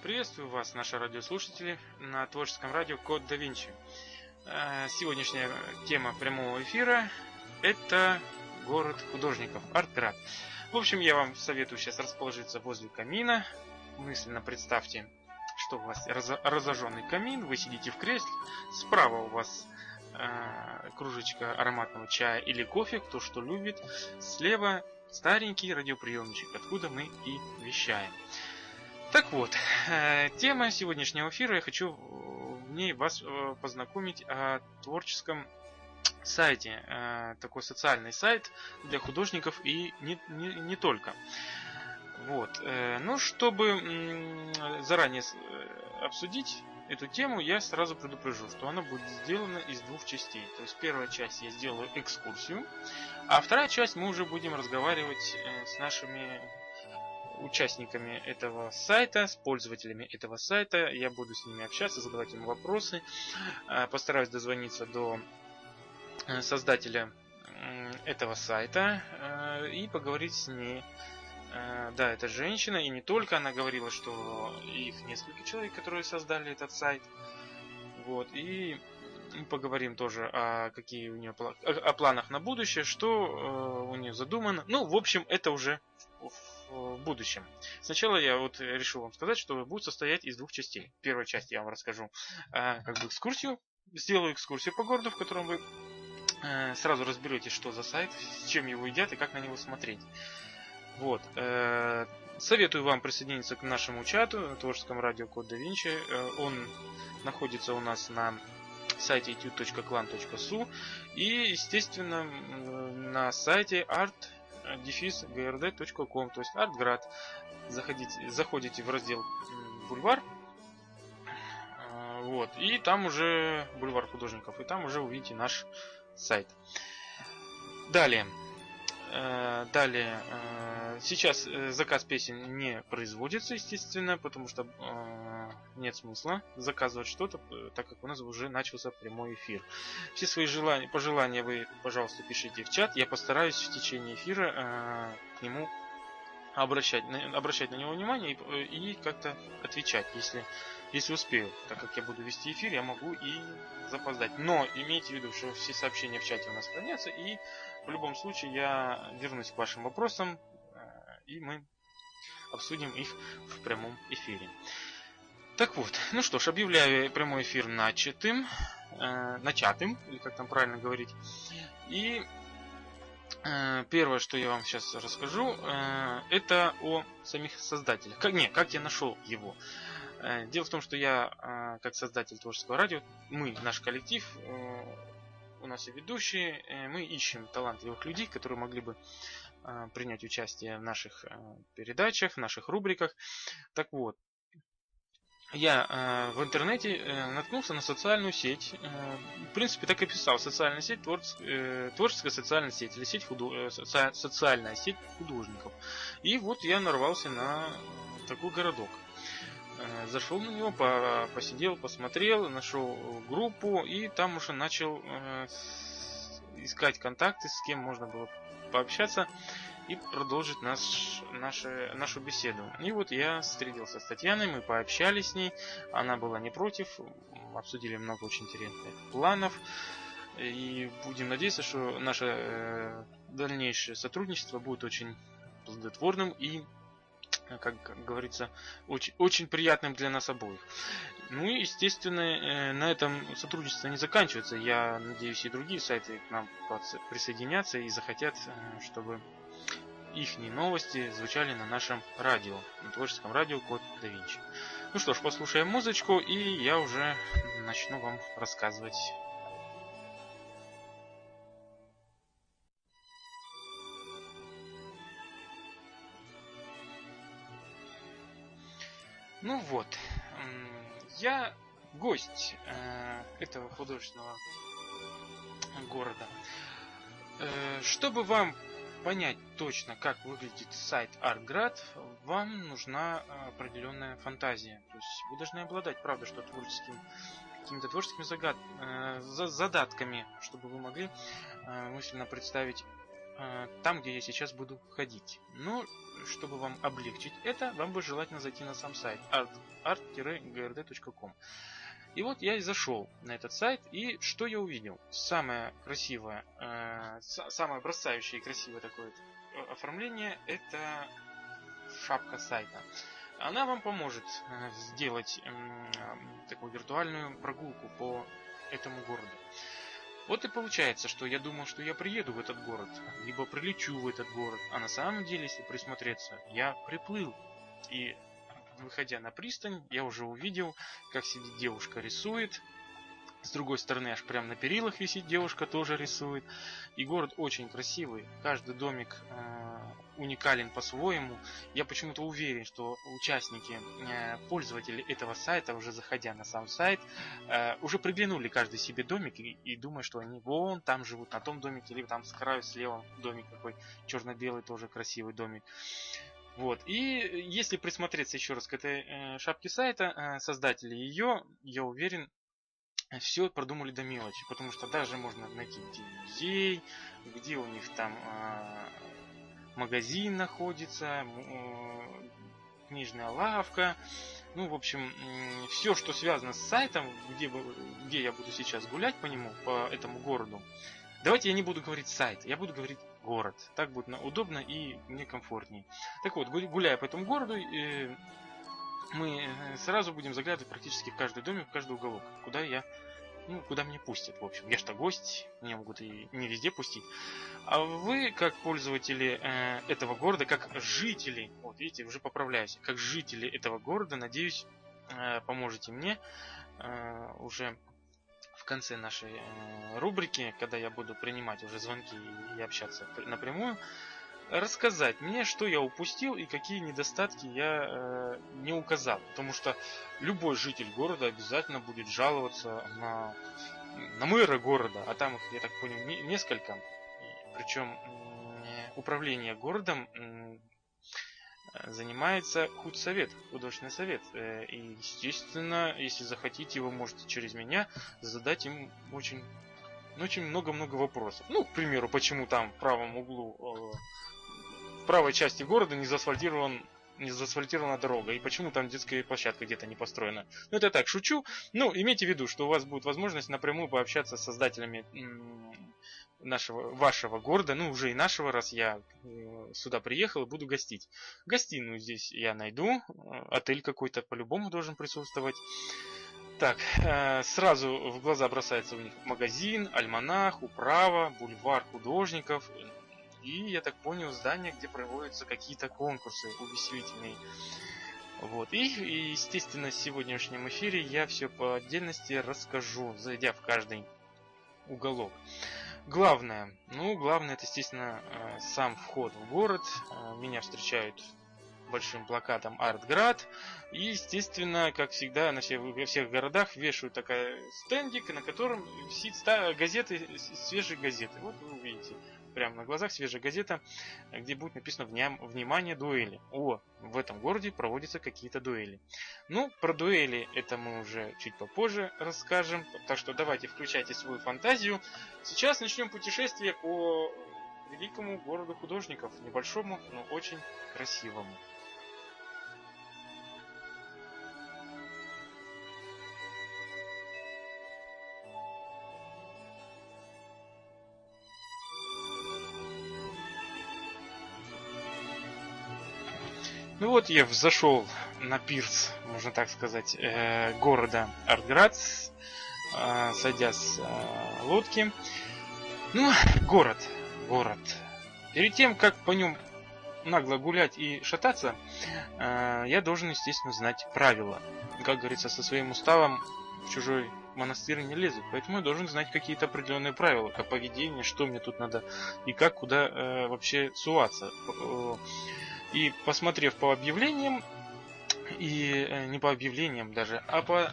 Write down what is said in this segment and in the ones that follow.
Приветствую вас, наши радиослушатели, на творческом радио Код да Винчи. Сегодняшняя тема прямого эфира – это город художников, Артград. В общем, я вам советую сейчас расположиться возле камина. Мысленно представьте, что у вас разожженный камин, вы сидите в кресле, справа у вас кружечка ароматного чая или кофе, кто что любит, слева старенький радиоприемничек, откуда мы и вещаем. Так вот, тема сегодняшнего эфира, я хочу в ней вас познакомить о творческом сайте. Такой социальный сайт для художников и не только. Вот. Ну, чтобы заранее обсудить эту тему, я сразу предупрежу, что она будет сделана из двух частей. То есть первая часть я сделаю экскурсию, а вторая часть мы уже будем разговаривать с нашими участниками этого сайта, с пользователями этого сайта. Я буду с ними общаться, задавать им вопросы. Постараюсь дозвониться до создателя этого сайта и поговорить с ней. Да, это женщина, и не только. Она говорила, что их несколько человек, которые создали этот сайт. Вот, и поговорим тоже о какие у нее о планах на будущее, что у нее задумано. Ну, в общем, это уже в будущем. Сначала я вот решил вам сказать, что будет состоять из двух частей. Первая часть я вам расскажу как бы экскурсию, сделаю экскурсию по городу, в котором вы сразу разберетесь, что за сайт, с чем его едят и как на него смотреть. Вот. Советую вам присоединиться к нашему чату на творческом радио Код да Винчи. Он находится у нас на сайте etude.clan.su и, естественно, на сайте art-grd.com, то есть Артград. Заходите в раздел Бульвар, вот, и там уже Бульвар художников, и там уже увидите наш сайт. Далее, сейчас заказ песен не производится, естественно, потому что нет смысла заказывать что-то, так как у нас уже начался прямой эфир. Все свои пожелания вы, пожалуйста, пишите в чат. Я постараюсь в течение эфира к нему обращать на него внимание и как-то отвечать, если успею. Так как я буду вести эфир, я могу и запоздать. Но имейте в виду, что все сообщения в чате у нас хранятся, и в любом случае я вернусь к вашим вопросам, и мы обсудим их в прямом эфире. Так вот, ну что ж, объявляю прямой эфир начатым, или как там правильно говорить. И первое, что я вам сейчас расскажу, это о самих создателях. Как я нашел его. Дело в том, что я, как создатель творческого радио, наш коллектив, у нас и ведущие, мы ищем талантливых людей, которые могли бы принять участие в наших передачах, в наших рубриках. Так вот, я в интернете наткнулся на социальную сеть. В принципе, так и писал. Социальная сеть, творческая социальная сеть, или социальная сеть художников. И вот я нарвался на такой городок. Зашел на него, посидел, посмотрел, нашел группу, и там уже начал искать контакты, с кем можно было пообщаться и продолжить нашу беседу. И вот я встретился с Татьяной, мы пообщались с ней, она была не против, обсудили много очень интересных планов, и будем надеяться, что наше дальнейшее сотрудничество будет очень плодотворным и, как говорится, очень, очень приятным для нас обоих. Ну и, естественно, на этом сотрудничество не заканчивается. Я надеюсь, и другие сайты к нам присоединятся и захотят, чтобы их новости звучали на нашем радио, на творческом радио Код да Винчи. Ну что ж, послушаем музычку, и я уже начну вам рассказывать. Ну вот, я гость этого художественного города. Чтобы вам понять точно, как выглядит сайт Артград, вам нужна определенная фантазия. То есть вы должны обладать, правда, что какими-то творческими задатками, чтобы вы могли мысленно представить там, где я сейчас буду ходить. Но, чтобы вам облегчить это, вам бы желательно зайти на сам сайт art-grd.com. И вот я и зашел на этот сайт, и что я увидел? Самое красивое, самое бросающее и красивое такое оформление — это шапка сайта. Она вам поможет сделать такую виртуальную прогулку по этому городу. Вот и получается, что я думал, что я приеду в этот город, либо прилечу в этот город, а на самом деле, если присмотреться, я приплыл. И выходя на пристань, я уже увидел, как сидит девушка, рисует. С другой стороны, аж прям на перилах висит девушка, тоже рисует. И город очень красивый. Каждый домик уникален по-своему. Я почему-то уверен, что участники, пользователи этого сайта, уже заходя на сам сайт, уже приглянули каждый себе домик и думают, что они вон там живут, на том домике, либо там с краю слева домик такой черно-белый, тоже красивый домик. Вот. И если присмотреться еще раз к этой шапке сайта, создатели ее, я уверен, все продумали до мелочи, потому что даже можно найти, где музей, где у них там магазин находится, книжная лавка. Ну, в общем, все, что связано с сайтом, где я буду сейчас гулять по нему, по этому городу. Давайте я не буду говорить сайт, я буду говорить город. Так будет удобно и мне комфортнее. Так вот, гуляя по этому городу, мы сразу будем заглядывать практически в каждый домик, в каждый уголок, куда меня пустят. В общем, я что, гость, меня могут и не везде пустить. А вы, как пользователи этого города, как жители, вот видите, уже поправляюсь, как жители этого города, надеюсь, поможете мне уже в конце нашей рубрики, когда я буду принимать уже звонки и общаться напрямую, рассказать мне, что я упустил и какие недостатки я не указал. Потому что любой житель города обязательно будет жаловаться на мэра города, а там их, я так понял, несколько. Причем управление городом занимается худсовет, художественный совет. И, естественно, если захотите, вы можете через меня задать им очень много-много вопросов. Ну, к примеру, почему там в правом углу, в правой части города не заасфальтирована дорога, и почему там детская площадка где-то не построена. Ну, это я так шучу. Ну, имейте в виду, что у вас будет возможность напрямую пообщаться с создателями вашего города, ну, уже и нашего, раз я сюда приехал и буду гостить. Гостиную здесь я найду, отель какой-то по-любому должен присутствовать. Так, сразу в глаза бросается у них магазин, альманах, управа, бульвар художников и, я так понял, здание, где проводятся какие-то конкурсы увеселительные. Вот. И, естественно, в сегодняшнем эфире я все по отдельности расскажу, зайдя в каждый уголок. Главное это, естественно, сам вход в город. Меня встречают большим плакатом «Артград». И, естественно, как всегда, во всех городах вешают такой стендик, на котором висит газеты, свежие газеты. Вот вы увидите, прямо на глазах свежая газета, где будет написано «Внимание, дуэли». В этом городе проводятся какие-то дуэли. Ну, про дуэли это мы уже чуть попозже расскажем. Так что давайте включайте свою фантазию. Сейчас начнем путешествие по великому городу художников. Небольшому, но очень красивому. Ну вот я взошел на пирс, можно так сказать, города Артград, сойдя с лодки. Ну, город. Перед тем, как по нем нагло гулять и шататься, я должен, естественно, знать правила. Как говорится, со своим уставом в чужой монастырь не лезут. Поэтому я должен знать какие-то определенные правила, как поведение, что мне тут надо и как, куда вообще суваться. И посмотрев по объявлениям, и не по объявлениям даже, а по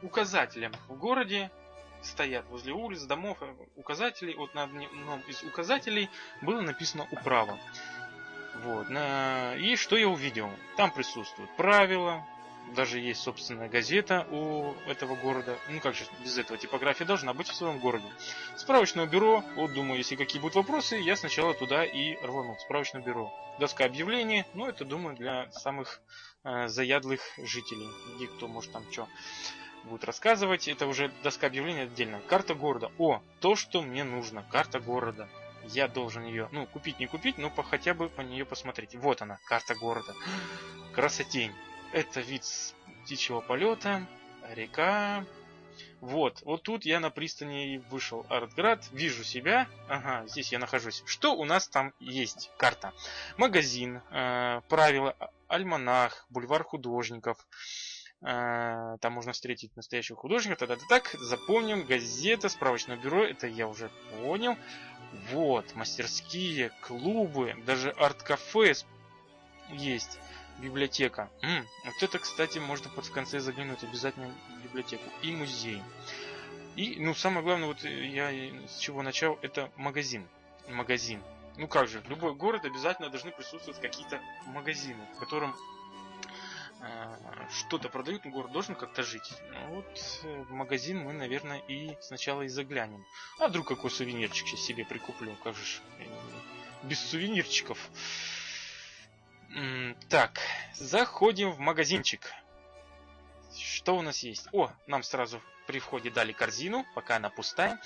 указателям в городе, стоят возле улиц, домов, указатели, вот на одном из указателей было написано «Управа». Вот. И что я увидел? Там присутствуют правила, Даже есть собственная газета у этого города. Ну как же без этого? Типография должна быть в своем городе. Справочное бюро. Вот думаю, если какие будут вопросы, я сначала туда и рвану. Справочное бюро. Доска объявлений. Ну это, думаю, для самых заядлых жителей. Где кто может там что будет рассказывать. Это уже доска объявлений отдельно. Карта города. О, то, что мне нужно. Карта города. Я должен ее, ну, купить, не купить, но хотя бы по нее посмотреть. Вот она, карта города. Красотень. Это вид с птичьего полета, река. Вот тут я на пристани вышел. Артград, вижу себя. Ага, здесь я нахожусь. Что у нас там есть? Карта. Магазин, правила, альманах, бульвар художников. Там можно встретить настоящего художника. Так, запомним. Газета, справочное бюро. Это я уже понял. Вот, мастерские, клубы, даже арт-кафе есть. Библиотека. Вот это, кстати, можно в конце заглянуть обязательно в библиотеку. И музей. И, ну, самое главное, вот я с чего начал, это магазин. Магазин. Ну как же, любой город обязательно должны присутствовать какие-то магазины, в котором что-то продают, но город должен как-то жить. Ну, вот в магазин мы, наверное, и сначала и заглянем. А вдруг какой сувенирчик сейчас себе прикуплю? Как же без сувенирчиков. Так, заходим в магазинчик. Что у нас есть? О, нам сразу при входе дали корзину, пока она пустая.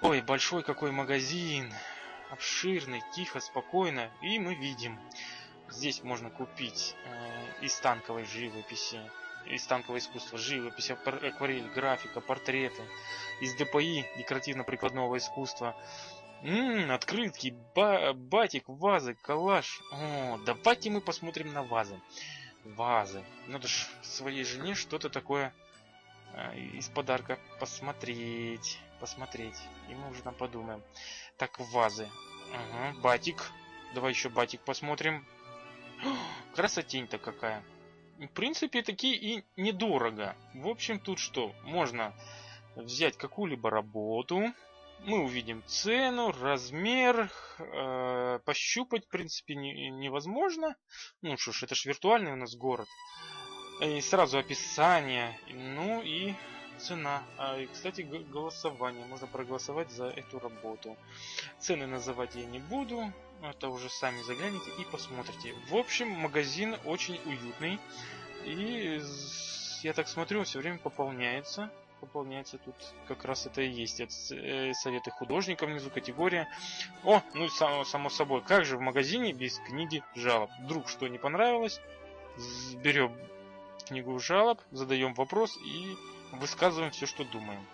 Ой, большой какой магазин. Обширный, тихо, спокойно. И мы видим, здесь можно купить из танковой живописи, из танкового искусства живопись, акварель, графика, портреты. Из ДПИ, декоративно-прикладного искусства. Открытки, батик, вазы, коллаж. О, давайте мы посмотрим на вазы. Вазы. Надо ж своей жене что-то такое из подарка посмотреть. И мы уже там подумаем. Так, вазы. Ага, батик. Давай еще батик посмотрим. Красотень-то какая. В принципе, такие и недорого. В общем, тут что? Можно взять какую-либо работу. Мы увидим цену, размер, пощупать, в принципе, невозможно. Ну что ж, это ж виртуальный у нас город. И сразу описание, ну и цена. И, кстати, голосование. Можно проголосовать за эту работу. Цены называть я не буду. Это уже сами загляните и посмотрите. В общем, магазин очень уютный. И я так смотрю, он все время пополняется. Тут как раз это и есть. Это советы художников внизу, категория. О, ну само собой, как же в магазине без книги жалоб? Вдруг что не понравилось, берем книгу жалоб, задаем вопрос и высказываем все, что думаем.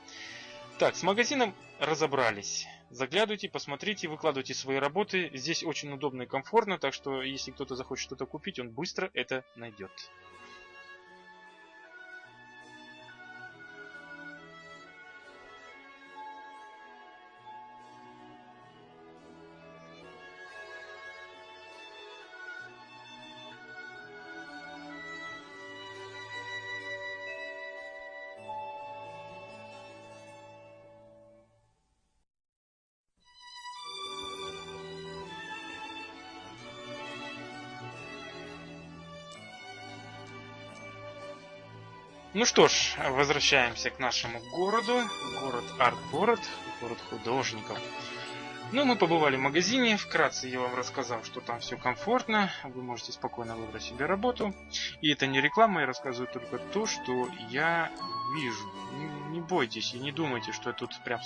Так, с магазином разобрались. Заглядывайте, посмотрите, выкладывайте свои работы. Здесь очень удобно и комфортно, так что если кто-то захочет что-то купить, он быстро это найдет. Ну что ж, возвращаемся к нашему городу. Город арт-город, город художников. Ну, мы побывали в магазине. Вкратце я вам рассказал, что там все комфортно. Вы можете спокойно выбрать себе работу. И это не реклама, я рассказываю только то, что я вижу. Не бойтесь и не думайте, что я тут прям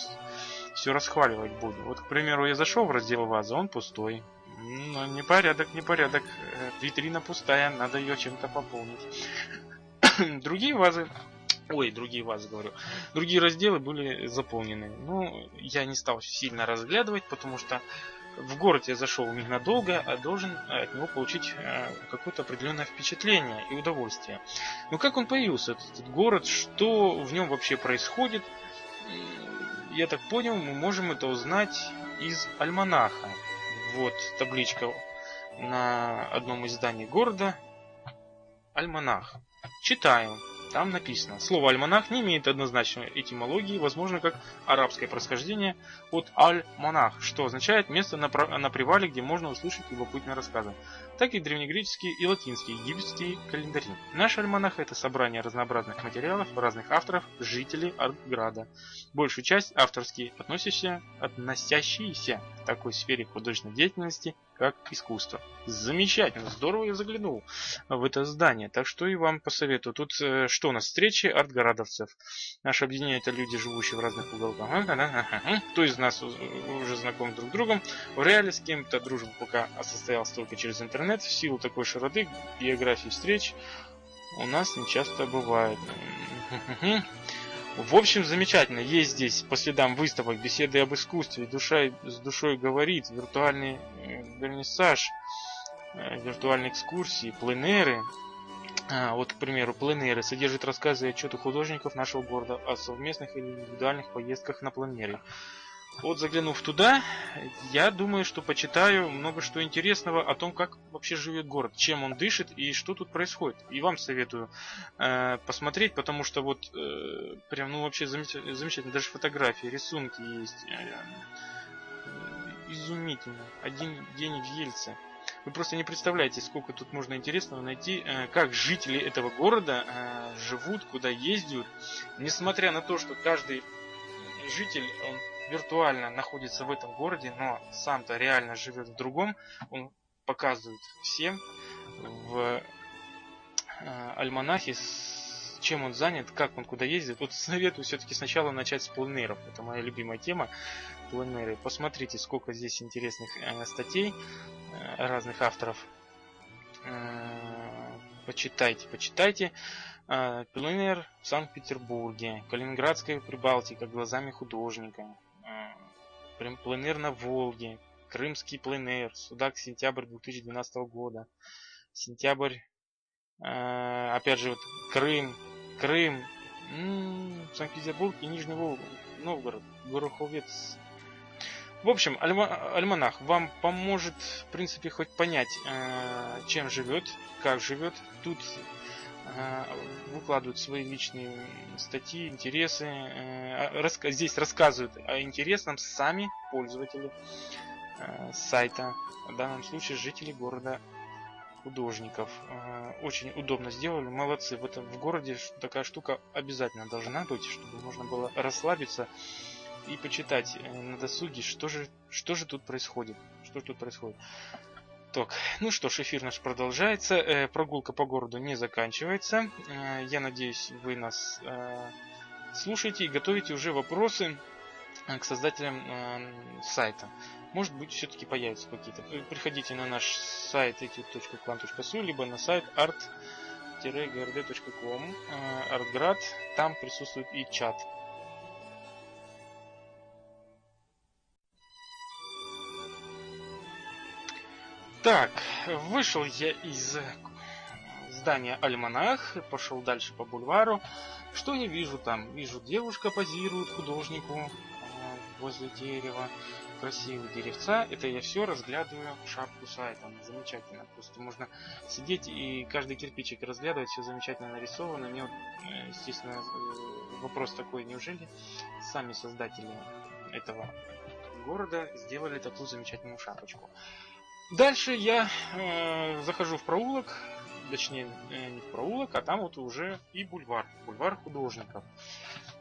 все расхваливать буду. Вот, к примеру, я зашел в раздел ваза, он пустой. Ну, непорядок. Витрина пустая, надо ее чем-то пополнить. Другие разделы были заполнены. Ну, я не стал сильно разглядывать, потому что в город я зашел ненадолго, а должен от него получить какое-то определенное впечатление и удовольствие. Но как он появился, этот город, что в нем вообще происходит, я так понял, мы можем это узнать из альманаха. Вот табличка на одном из зданий города. Альманах. Читаем. Там написано. Слово альманах не имеет однозначной этимологии, возможно, как арабское происхождение от аль-монах, что означает место на привале, где можно услышать любопытные рассказы. так и древнегреческие и латинские египетские календари. Наш альманах – это собрание разнообразных материалов разных авторов, жителей Артграда. Большую часть авторские, относящиеся к такой сфере художественной деятельности, как искусство. Замечательно, здорово я заглянул в это здание, так что и вам посоветую. Тут что у нас? Встречи артградовцев. Наше объединение – это люди, живущие в разных уголках. Кто из нас уже знаком друг с другом? В реале с кем-то дружба пока состоялась только через интернет. В силу такой широты географии встреч у нас не часто бывает. В общем, замечательно. Есть здесь по следам выставок, беседы об искусстве, душа с душой говорит, виртуальный вернисаж, виртуальные экскурсии, пленеры. Вот, к примеру, пленеры содержат рассказы и отчеты художников нашего города о совместных или индивидуальных поездках на пленеры. Вот, заглянув туда, я думаю, что почитаю много что интересного о том, как вообще живет город, чем он дышит и что тут происходит. И вам советую посмотреть, потому что вот прям, ну вообще замечательно, даже фотографии, рисунки есть. Изумительно. Один день в Ельце. Вы просто не представляете, сколько тут можно интересного найти, как жители этого города живут, куда ездят. Несмотря на то, что каждый житель, он виртуально находится в этом городе, но сам-то реально живет в другом, он показывает всем в альманахе, чем он занят, как он куда ездит. Вот советую все-таки сначала начать с пленеров. Это моя любимая тема. Пленеры. Посмотрите, сколько здесь интересных статей разных авторов. Почитайте. Пленер в Санкт-Петербурге, Калининградская Прибалтика глазами художника, пленер на Волге, Крымский пленер, Судак, сентябрь 2012 года, сентябрь, опять же вот Крым, Санкт-Петербург и Нижний Новгород, Гороховец. В общем, альманах вам поможет, в принципе, хоть понять, чем живет, как живет. Тут выкладывают свои личные статьи, интересы. Здесь рассказывают о интересном сами пользователи сайта. В данном случае жители города художников. Очень удобно сделали, молодцы. В городе такая штука обязательно должна быть, чтобы можно было расслабиться и почитать на досуге, что же тут происходит. Так, ну что ж, эфир наш продолжается. Прогулка по городу не заканчивается. Я надеюсь, вы нас слушаете и готовите уже вопросы к создателям сайта. Может быть, все-таки появятся какие-то. Приходите на наш сайт etude.clan.su, либо на сайт art-grd.com, Артград. Там присутствует и чат. Так, вышел я из здания Альманах, пошел дальше по бульвару. Что я вижу там? Вижу, девушка позирует художнику возле дерева. Красивые деревца. Это я все разглядываю шапку сайта. Замечательно. Просто можно сидеть и каждый кирпичик разглядывать. Все замечательно нарисовано. Мне, естественно, вопрос такой. Неужели сами создатели этого города сделали такую замечательную шапочку? Дальше я захожу в проулок. Точнее, не в проулок, а там вот уже и бульвар. Бульвар художников.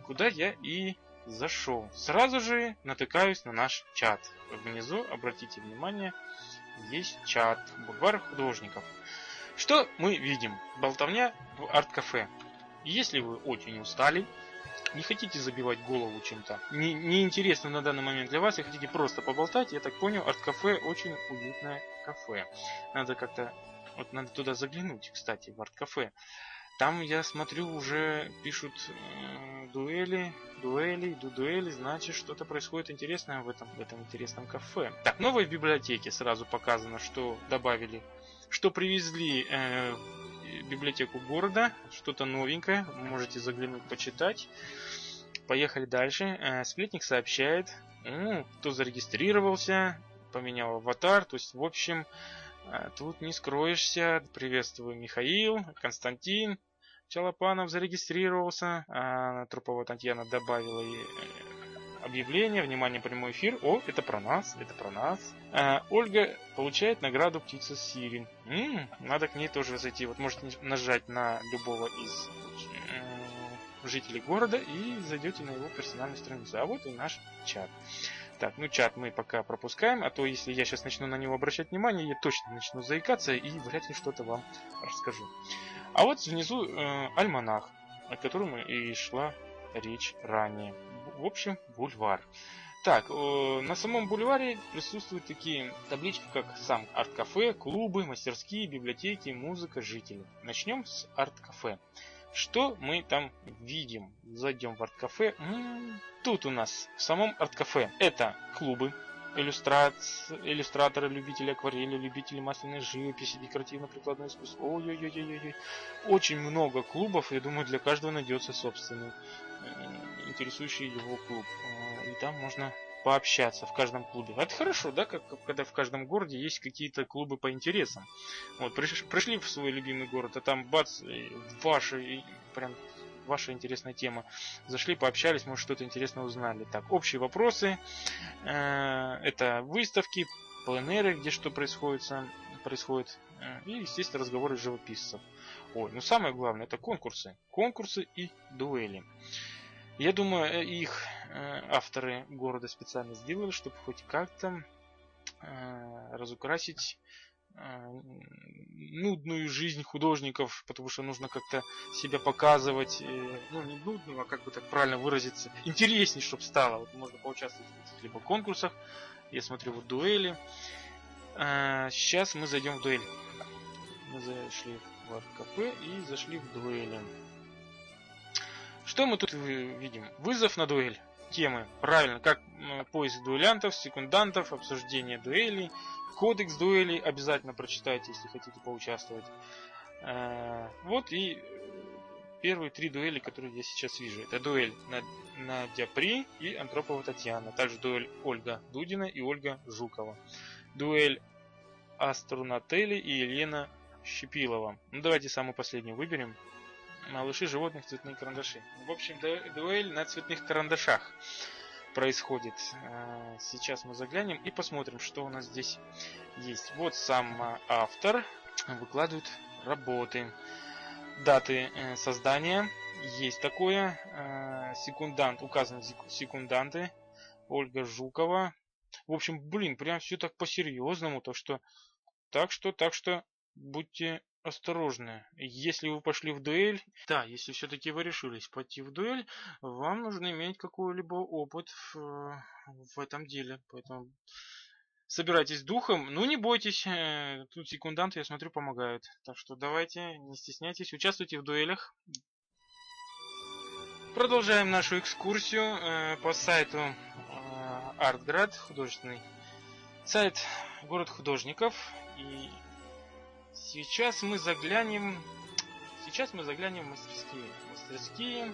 Куда я и зашел. Сразу же натыкаюсь на наш чат. Внизу, обратите внимание, есть чат. Бульвар художников. Что мы видим? Болтовня в арт-кафе. Если вы очень устали, не хотите забивать голову чем-то, неинтересно на данный момент для вас, и хотите просто поболтать, я так понял, арт-кафе очень уютное кафе. Надо как-то, вот надо туда заглянуть, кстати, в арт-кафе. Там, я смотрю, уже пишут дуэли, значит, что-то происходит интересное в этом интересном кафе. Так, новое в библиотеке сразу показано, что добавили, что привезли в библиотеку города, что-то новенькое, можете заглянуть, почитать. Поехали дальше. Сплетник сообщает, кто зарегистрировался, поменял аватар, то есть, в общем, тут не скроешься. Приветствую, Михаил, Константин Чалопанов зарегистрировался. Трупова Татьяна добавила объявление, внимание, прямой эфир. О, это про нас, это про нас. Ольга получает награду птица Сирин. Надо к ней тоже зайти. Вот можете нажать на любого из жителей города и зайдете на его персональную страницу. А вот и наш чат. Так, ну чат мы пока пропускаем, а то если я сейчас начну на него обращать внимание, я точно начну заикаться и вряд ли что-то вам расскажу. А вот внизу альманах, о котором и шла речь ранее. В общем, бульвар. Так, на самом бульваре присутствуют такие таблички, как сам арт-кафе, клубы, мастерские, библиотеки, музыка, жители. Начнем с арт-кафе. Что мы там видим? Зайдем в арт-кафе. Тут у нас в самом арт-кафе это клубы, иллюстраторы, любители акварели, любители масляной живописи, декоративно-прикладное искусство. Ой-ой-ой-ой-ой. Очень много клубов, я думаю, для каждого найдется собственный интересующий его клуб. И там можно пообщаться в каждом клубе. Это хорошо, да, когда в каждом городе есть какие-то клубы по интересам. Вот, пришли в свой любимый город, а там бац, ваша интересная тема. Зашли, пообщались, может, что-то интересное узнали. Так, общие вопросы. Это выставки, пленеры, где что происходит. И, естественно, разговоры живописцев. Ой, ну самое главное, это конкурсы. Конкурсы и дуэли. Я думаю, их авторы города специально сделали, чтобы хоть как-то разукрасить нудную жизнь художников, потому что нужно как-то себя показывать, ну не нудную, а как бы так правильно выразиться, интереснее, чтобы стало. Вот можно поучаствовать в каких-либо конкурсах. Я смотрю вот дуэли. Сейчас мы зайдем в дуэль. Мы зашли в арт-кафе и зашли в дуэли. Что мы тут видим? Вызов на дуэль. Темы. Правильно, как поиск дуэлянтов, секундантов, обсуждение дуэлей, кодекс дуэлей. Обязательно прочитайте, если хотите поучаствовать. Вот и первые 3 дуэли, которые я сейчас вижу. Это дуэль Надя При и Антропова Татьяна. Также дуэль Ольга Дудина и Ольга Жукова. Дуэль Астронатели и Елена Щепилова. Ну, давайте самую последнюю выберем. Малыши животных, цветные карандаши. В общем, дуэль на цветных карандашах происходит. Сейчас мы заглянем и посмотрим, что у нас здесь есть. Вот сам автор выкладывает работы. Даты создания. Есть такое. Секундант. Указаны секунданты. Ольга Жукова. В общем, блин, прям все так по-серьезному. Так что будьте осторожны. Если вы пошли в дуэль, да, если все-таки вы решились пойти в дуэль, вам нужно иметь какой-либо опыт в этом деле. Поэтому собирайтесь с духом. Ну, не бойтесь, тут секунданты, я смотрю, помогают. Так что давайте, не стесняйтесь, участвуйте в дуэлях. Продолжаем нашу экскурсию по сайту Артград, художественный сайт, город художников. И сейчас мы заглянем в мастерские. Мастерские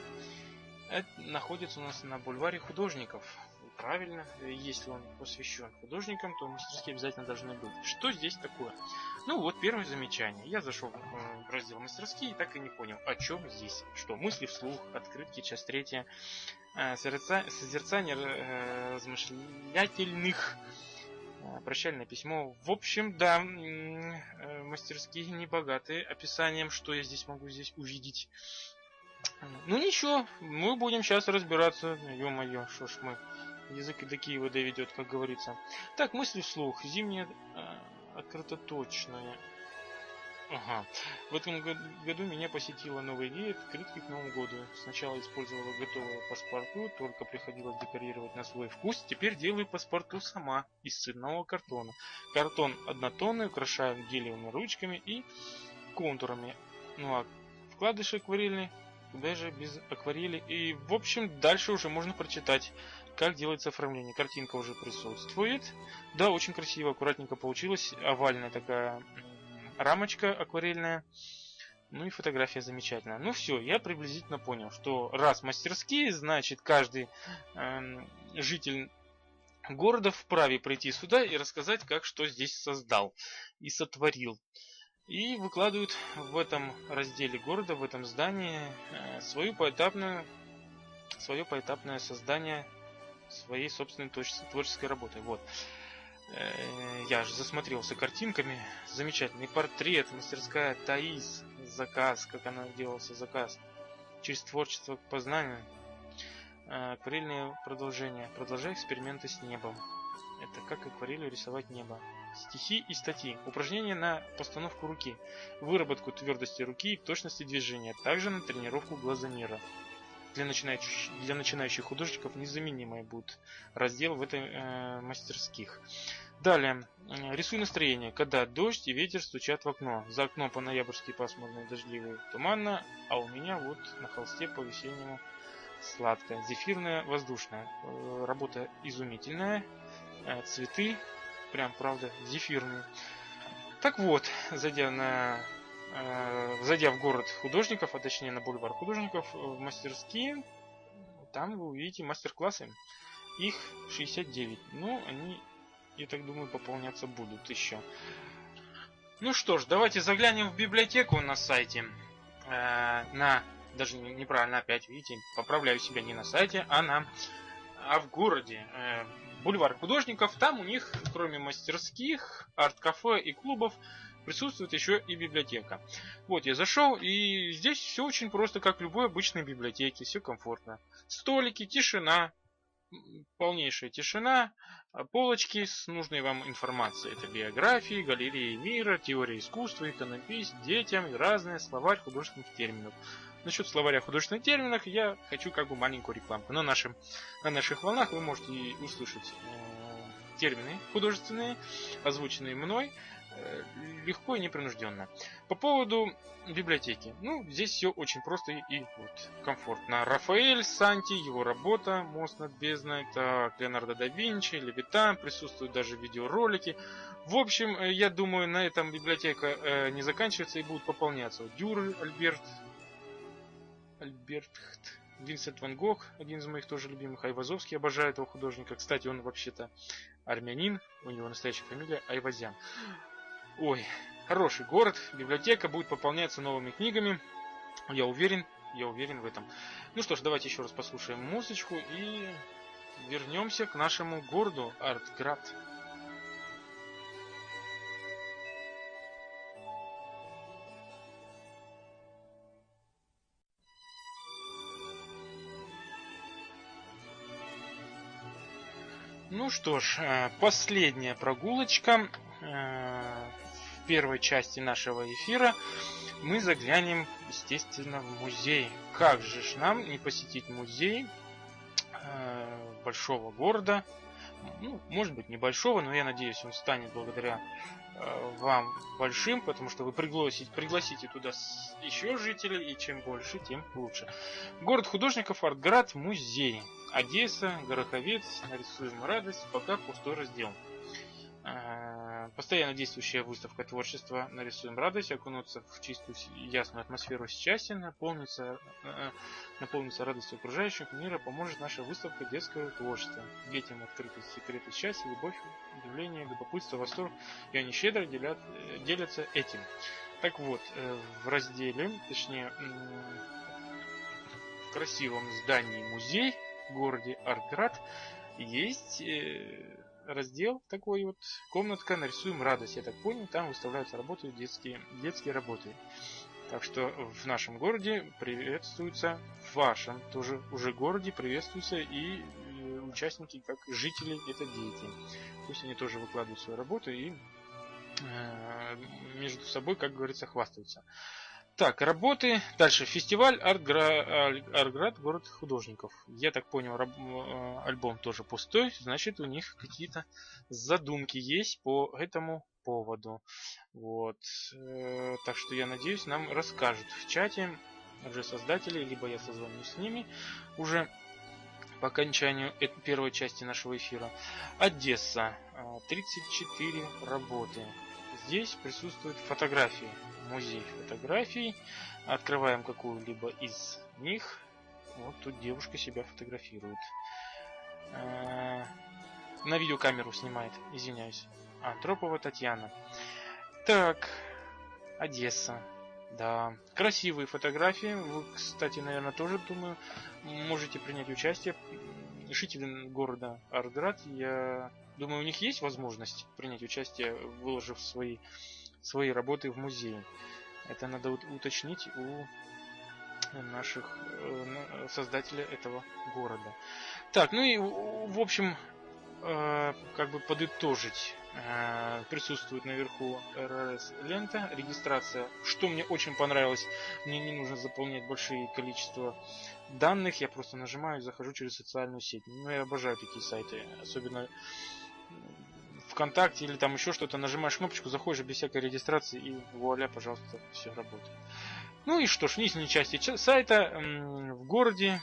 находятся у нас на бульваре художников. Правильно, если он посвящен художникам, то мастерские обязательно должны быть. Что здесь такое? Ну вот первое замечание. Я зашел в раздел мастерские и так и не понял, о чем здесь. Что? Мысли вслух, открытки, часть 3, созерцание размышлятельных, прощальное письмо. В общем, да, мастерские не богатые описанием, что я здесь могу увидеть. Ну ничего, мы будем сейчас разбираться. Ё-моё, что ж мы, язык и до Киева доведет, как говорится. Так, мысли вслух. Зимняя открытоточная. Ага. В этом году меня посетила новая идея открытки к Новому году. Сначала использовала готовую паспорту, только приходилось декорировать на свой вкус. Теперь делаю паспорту сама из цветного картона. Картон однотонный, украшаю гелевыми ручками и контурами. Ну а вкладыши акварельные, куда же без акварели. И в общем дальше уже можно прочитать, как делается оформление. Картинка уже присутствует. Да, очень красиво, аккуратненько получилось. Овальная такая рамочка акварельная. Ну и фотография замечательная. Ну все, я приблизительно понял, что раз мастерские, значит каждый житель города вправе прийти сюда и рассказать, как что здесь создал и сотворил. И выкладывают в этом разделе города, в этом здании свое поэтапное создание своей собственной творческой работой. Вот. Я же засмотрелся картинками. Замечательный портрет, мастерская Таис, заказ, как она делался, заказ. Через творчество к познанию. Акварельные продолжения. Продолжай эксперименты с небом. Это как акварелью рисовать небо. Стихи и статьи. Упражнения на постановку руки. Выработку твердости руки и точности движения. Также на тренировку глазомера. Для начинающих художников незаменимый будет раздел в этой мастерских. Далее. Рисуй настроение. Когда дождь и ветер стучат в окно. За окном по-ноябрьски пасмурно, дождливо, туманно. А у меня вот на холсте по-весеннему сладкая. Зефирная, воздушная. Работа изумительная. Цветы. Прям, правда, зефирные. Так вот, зайдя в город художников, а точнее на бульвар художников, в мастерские, там вы увидите мастер-классы. Их 69. Ну, они, я так думаю, пополняться будут еще. Ну что ж, давайте заглянем в библиотеку на сайте. Даже неправильно опять, видите, поправляю себя не на сайте, а в городе. Бульвар художников. Там у них, кроме мастерских, арт-кафе и клубов, присутствует еще и библиотека. Вот я зашел, и здесь все очень просто, как в любой обычной библиотеке. Все комфортно. Столики, тишина, полнейшая тишина, полочки с нужной вам информацией. Это биографии, галереи мира, теория искусства, иконопись, детям и разные, словарь художественных терминов. Насчет словаря художественных терминов я хочу как бы маленькую рекламку. На наших волнах вы можете услышать термины художественные, озвученные мной, легко и непринужденно. По поводу библиотеки. Ну, здесь все очень просто и вот комфортно. Рафаэль Санти, его работа «Мост над бездной», так, Леонардо да Винчи, Левитан, присутствуют даже видеоролики. В общем, я думаю, на этом библиотека не заканчивается и будет пополняться. Дюрер, Альбертхт, Винсент Ван Гог, один из моих тоже любимых, Айвазовский, обожаю этого художника. Кстати, он вообще-то армянин, у него настоящая фамилия Айвазян. Ой, хороший город, библиотека будет пополняться новыми книгами, я уверен в этом. Ну что ж, давайте еще раз послушаем музычку и вернемся к нашему городу Артград. Ну что ж, последняя прогулочка в первой части нашего эфира. Мы заглянем, естественно, в музей. Как же ж нам не посетить музей большого города? Ну, может быть, небольшого, но я надеюсь, он станет благодаря вам большим, потому что вы пригласите туда еще жителей, и чем больше, тем лучше. Город художников Артград, музей. Одесса, Гороховец, нарисуем радость, пока пустой раздел. Постоянно действующая выставка творчества «Нарисуем радость», окунуться в чистую ясную атмосферу счастья, наполниться радостью окружающих мира поможет наша выставка детского творчества. Детям открытость, секреты счастья, любовь, удивление, любопытство, восторг, и они щедро делятся этим. Так вот, в разделе, точнее, в красивом здании музей в городе Артград есть раздел такой вот, комнатка «Нарисуем радость». Я так понял, там выставляются работы, детские работы. Так что в нашем городе приветствуются, в вашем тоже уже городе приветствуются и участники, как жители, это дети. Пусть они тоже выкладывают свою работу и между собой, как говорится, хвастаются. Так, работы. Дальше. Фестиваль Артград, город художников. Я так понял, альбом тоже пустой. Значит, у них какие-то задумки есть по этому поводу. Вот. Так что я надеюсь, нам расскажут в чате уже создатели, либо я созвонюсь с ними уже по окончанию первой части нашего эфира. Одесса. 34 работы. Здесь присутствуют фотографии. Музей фотографий. Открываем какую-либо из них. Вот тут девушка себя фотографирует. На видеокамеру снимает, извиняюсь. Антропова Татьяна. Так, Одесса. Да, красивые фотографии. Вы, кстати, наверное, тоже, думаю, можете принять участие жители города Арград, я думаю, у них есть возможность принять участие, выложив свои работы в музей. Это надо уточнить у наших создателей этого города. Так, ну и в общем, как бы подытожить, присутствует наверху РРС лента, регистрация. Что мне очень понравилось, мне не нужно заполнять большие количества данных, я просто нажимаю и захожу через социальную сеть. Ну, я обожаю такие сайты, особенно ВКонтакте или там еще что-то, нажимаешь кнопочку, заходишь без всякой регистрации и вуаля, пожалуйста, все работает. Ну и что ж, в нижней части сайта в городе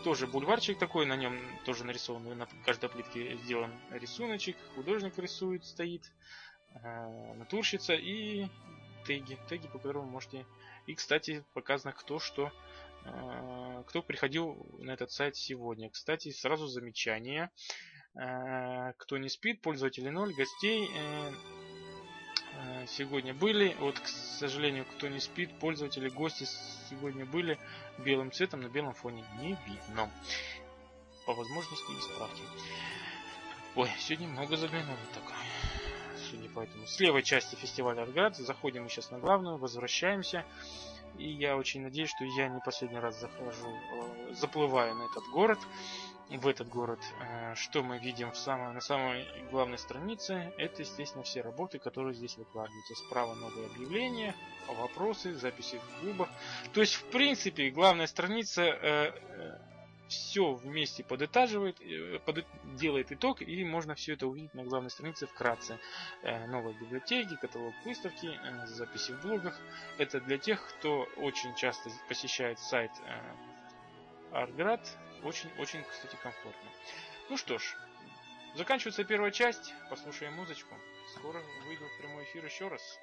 тоже бульварчик такой, на нем тоже нарисован, на каждой плитке сделан рисуночек, художник рисует, стоит, натурщица и теги, по которым вы можете... И, кстати, показано, кто приходил на этот сайт сегодня. Кстати, сразу замечание. Кто не спит, пользователи 0, гостей сегодня были. Вот, к сожалению, кто не спит, пользователи, гости сегодня были белым цветом, на белом фоне не видно. По возможности исправьте. Ой, сегодня много заглянуло так. Судя по этому. С левой части фестиваля Арград. Заходим мы сейчас на главную, возвращаемся. И я очень надеюсь, что я не последний раз заплываю на этот город. В этот город. Что мы видим на самой главной странице? Это, естественно, все работы, которые здесь выкладываются. Справа новые объявления, вопросы, записи в клубах. То есть, в принципе, главная страница все вместе подытаживает, делает итог, и можно все это увидеть на главной странице вкратце. Новые библиотеки, каталог выставки, записи в блогах. Это для тех, кто очень часто посещает сайт Арград. Очень, кстати, комфортно. Ну что ж, заканчивается первая часть. Послушаем музычку. Скоро выйду в прямой эфир еще раз.